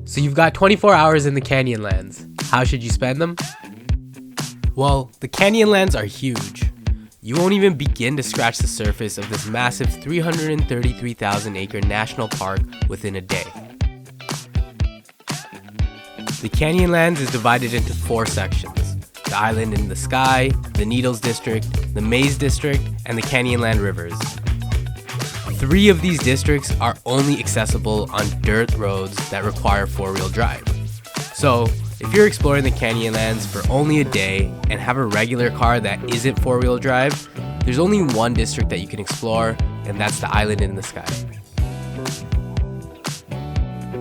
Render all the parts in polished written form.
So you've got 24 hours in the Canyonlands. How should you spend them? Well, the Canyonlands are huge. You won't even begin to scratch the surface of this massive 333,000 acre national park within a day. The Canyonlands is divided into 4 sections: the Island in the Sky, the Needles District, the Maze District, and the Canyonland Rivers. 3 of these districts are only accessible on dirt roads that require 4-wheel drive. So, if you're exploring the Canyonlands for only a day and have a regular car that isn't 4-wheel drive, there's only one district that you can explore, and that's the Island in the Sky.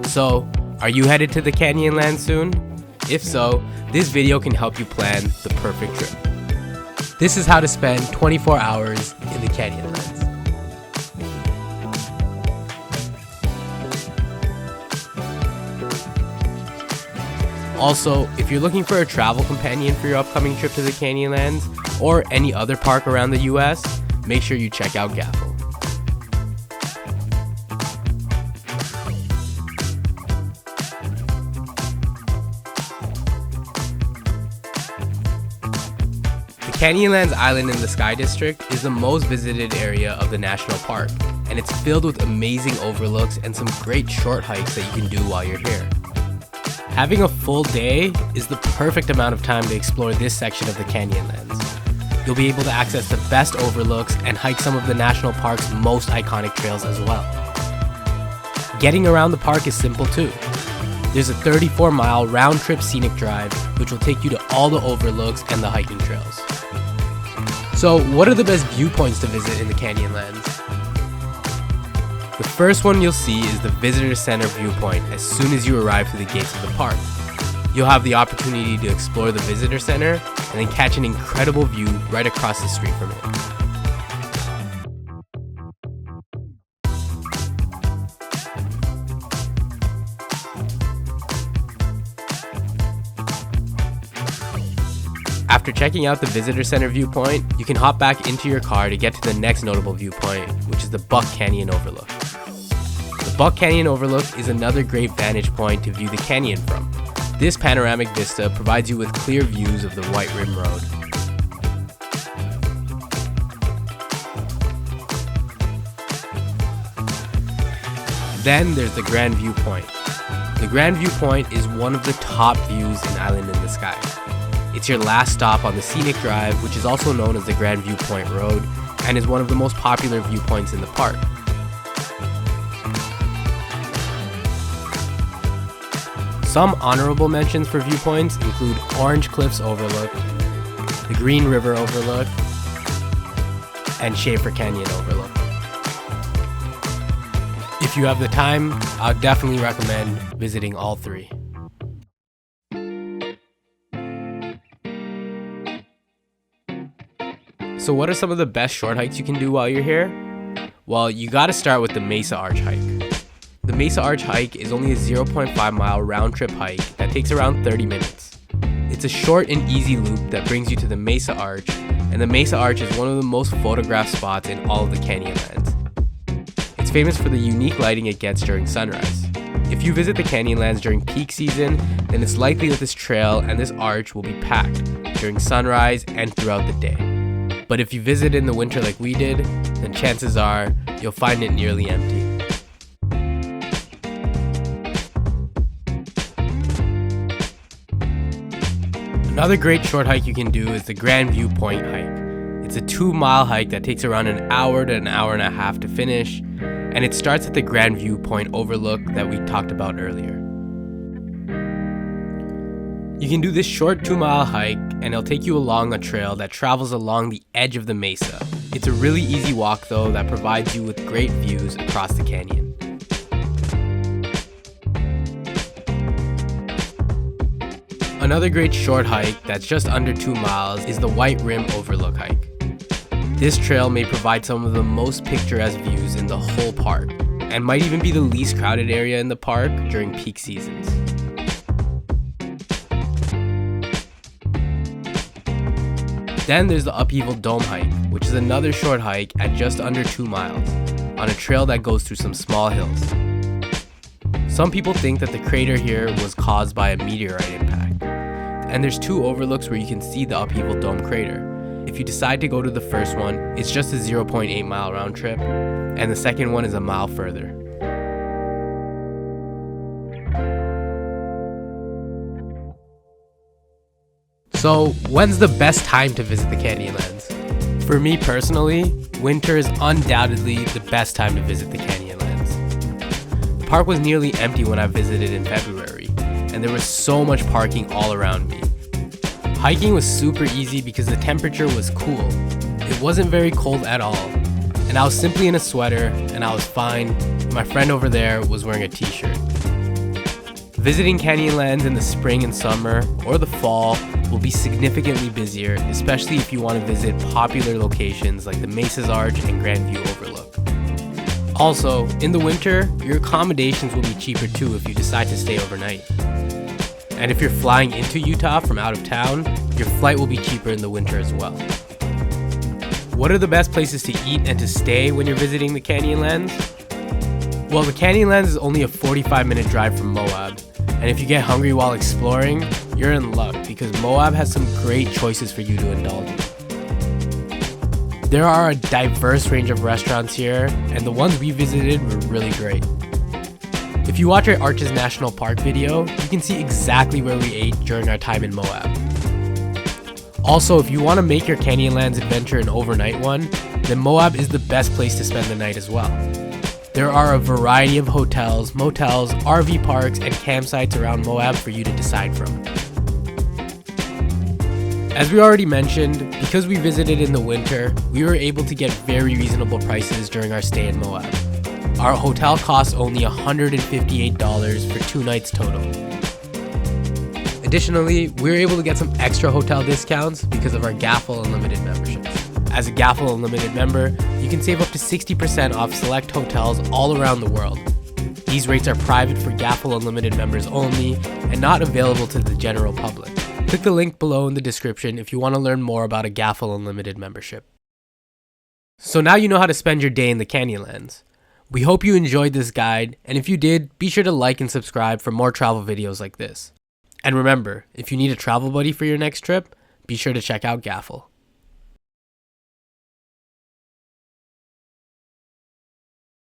So, are you headed to the Canyonlands soon? If so, this video can help you plan the perfect trip. This is how to spend 24 hours in the Canyonlands. Also, if you're looking for a travel companion for your upcoming trip to the Canyonlands or any other park around the US, make sure you check out GAFFL. The Canyonlands Island in the Sky District is the most visited area of the national park, and it's filled with amazing overlooks and some great short hikes that you can do while you're here. Having a full day is the perfect amount of time to explore this section of the Canyonlands. You'll be able to access the best overlooks and hike some of the national park's most iconic trails as well. Getting around the park is simple too. There's a 34-mile round-trip scenic drive which will take you to all the overlooks and the hiking trails. So, what are the best viewpoints to visit in the Canyonlands? The first one you'll see is the Visitor Center Viewpoint as soon as you arrive to the gates of the park. You'll have the opportunity to explore the Visitor Center and then catch an incredible view right across the street from it. After checking out the Visitor Center Viewpoint, you can hop back into your car to get to the next notable viewpoint, which is the Buck Canyon Overlook. The Buck Canyon Overlook is another great vantage point to view the canyon from. This panoramic vista provides you with clear views of the White Rim Road. Then there's the Grand Viewpoint. The Grand Viewpoint is one of the top views in Island in the Sky. It's your last stop on the scenic drive, which is also known as the Grand Viewpoint Road, and is one of the most popular viewpoints in the park. Some honorable mentions for viewpoints include Orange Cliffs Overlook, the Green River Overlook, and Shafer Canyon Overlook. If you have the time, I would definitely recommend visiting all 3. So what are some of the best short hikes you can do while you're here? Well, you gotta start with the Mesa Arch hike. The Mesa Arch hike is only a 0.5 mile round trip hike that takes around 30 minutes. It's a short and easy loop that brings you to the Mesa Arch, and the Mesa Arch is one of the most photographed spots in all of the Canyonlands. It's famous for the unique lighting it gets during sunrise. If you visit the Canyonlands during peak season, then it's likely that this trail and this arch will be packed during sunrise and throughout the day. But if you visit in the winter like we did, then chances are you'll find it nearly empty. Another great short hike you can do is the Grand Viewpoint hike. It's a 2-mile hike that takes around an hour to an hour and a half to finish, and it starts at the Grand Viewpoint Overlook that we talked about earlier. You can do this short 2-mile hike, and it'll take you along a trail that travels along the edge of the mesa. It's a really easy walk though that provides you with great views across the canyon. Another great short hike that's just under 2 miles is the White Rim Overlook hike. This trail may provide some of the most picturesque views in the whole park, and might even be the least crowded area in the park during peak seasons. Then there's the Upheaval Dome hike, which is another short hike at just under 2 miles, on a trail that goes through some small hills. Some people think that the crater here was caused by a meteorite impact. And there's 2 overlooks where you can see the Upheaval Dome crater. If you decide to go to the first one, it's just a 0.8 mile round trip, and the second one is a mile further. So, when's the best time to visit the Canyonlands? For me personally, winter is undoubtedly the best time to visit the Canyonlands. The park was nearly empty when I visited in February, and there was so much parking all around me. Hiking was super easy because the temperature was cool. It wasn't very cold at all, and I was simply in a sweater and I was fine. My friend over there was wearing a t-shirt. Visiting Canyonlands in the spring and summer or the fall will be significantly busier, especially if you want to visit popular locations like the Mesa's Arch and Grand View Overlook. Also, in the winter, your accommodations will be cheaper too if you decide to stay overnight. And if you're flying into Utah from out of town, your flight will be cheaper in the winter as well. What are the best places to eat and to stay when you're visiting the Canyonlands? Well, the Canyonlands is only a 45-minute drive from Moab, and if you get hungry while exploring, you're in luck because Moab has some great choices for you to indulge in. There are a diverse range of restaurants here, and the ones we visited were really great. If you watch our Arches National Park video, you can see exactly where we ate during our time in Moab. Also, if you want to make your Canyonlands adventure an overnight one, then Moab is the best place to spend the night as well. There are a variety of hotels, motels, RV parks, and campsites around Moab for you to decide from. As we already mentioned, because we visited in the winter, we were able to get very reasonable prices during our stay in Moab. Our hotel costs only $158 for 2 nights total. Additionally, we were able to get some extra hotel discounts because of our GAFFL Unlimited memberships. As a GAFFL Unlimited member, you can save up to 60% off select hotels all around the world. These rates are private for GAFFL Unlimited members only and not available to the general public. Click the link below in the description if you want to learn more about a GAFFL Unlimited membership. So now you know how to spend your day in the Canyonlands. We hope you enjoyed this guide, and if you did, be sure to like and subscribe for more travel videos like this. And remember, if you need a travel buddy for your next trip, be sure to check out GAFFL.